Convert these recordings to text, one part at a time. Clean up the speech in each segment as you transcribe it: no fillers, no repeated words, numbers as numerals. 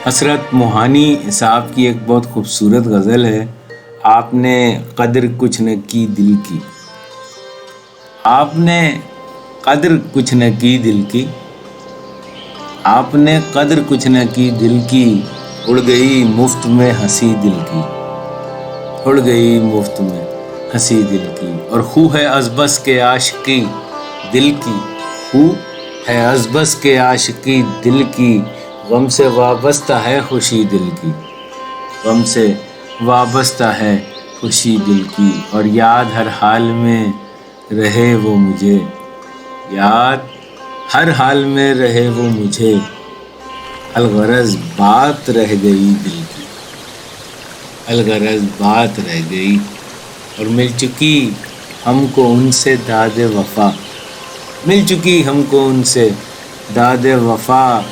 हसरत मोहानी साहब की एक बहुत खूबसूरत गज़ल है, आपने कदर कुछ न की दिल की। आपने कदर कुछ न की दिल की, आपने कदर कुछ न की दिल की, उड़ गई मुफ्त में हंसी दिल की, उड़ गई मुफ्त में हंसी दिल की। और खू है अज़बस के आशिकी दिल की, खू है अज़बस के आशिकी दिल की, गम से वाबस्ता है खुशी दिल की, गम से वाबस्ता है खुशी दिल की। और याद हर हाल में रहे वो मुझे, याद हर हाल में रहे वो मुझे, अलगरज बात रह गई दिल की, अलगरज बात रह गई। और मिल चुकी हमको उनसे दादे वफ़ा, मिल चुकी हमको उनसे दादे वफ़ा,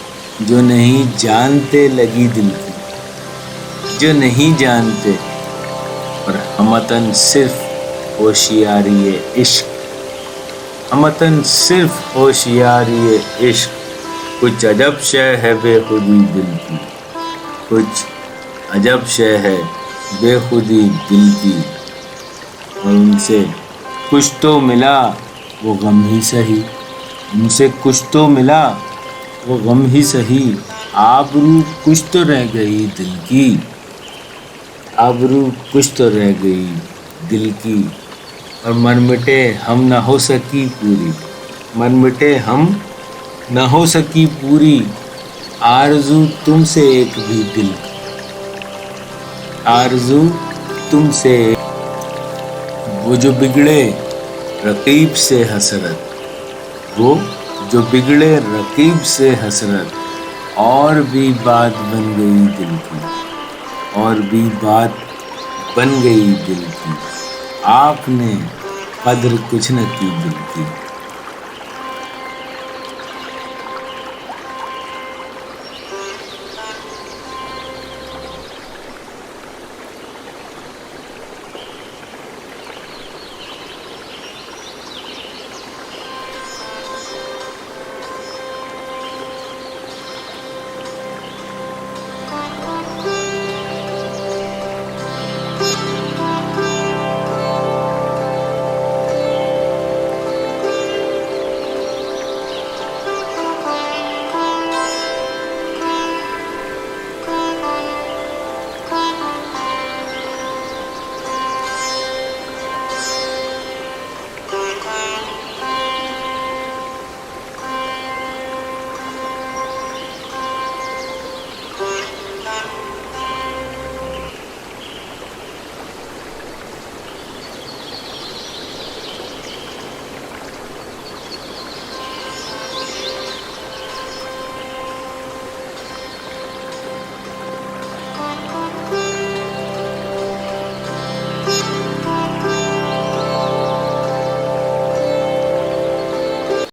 जो नहीं जानते लगी दिल की, जो नहीं जानते। और हमतन सिर्फ होशियारी इश्क, हमतन सिर्फ होशियारी इश्क, कुछ अजब शय है बेखुदी दिल की, कुछ अजब शय है बेखुदी दिल की। और उनसे कुछ तो मिला वो गम ही सही, उनसे कुछ तो मिला वो गम ही सही, आबरू कुछ तो रह गई दिल की, आबरू कुछ तो रह गई दिल की। और मन मिटे हम ना हो सकी पूरी, मन मिटे हम ना हो सकी पूरी, आरज़ू तुमसे एक भी दिल की, आरज़ू तुमसे। वो जो बिगड़े रकीब से हसरत, वो जो बिगड़े रकीब से हसरत, और भी बात बन गई दिल की, और भी बात बन गई दिल की। आपने कदर कुछ न की दिल की।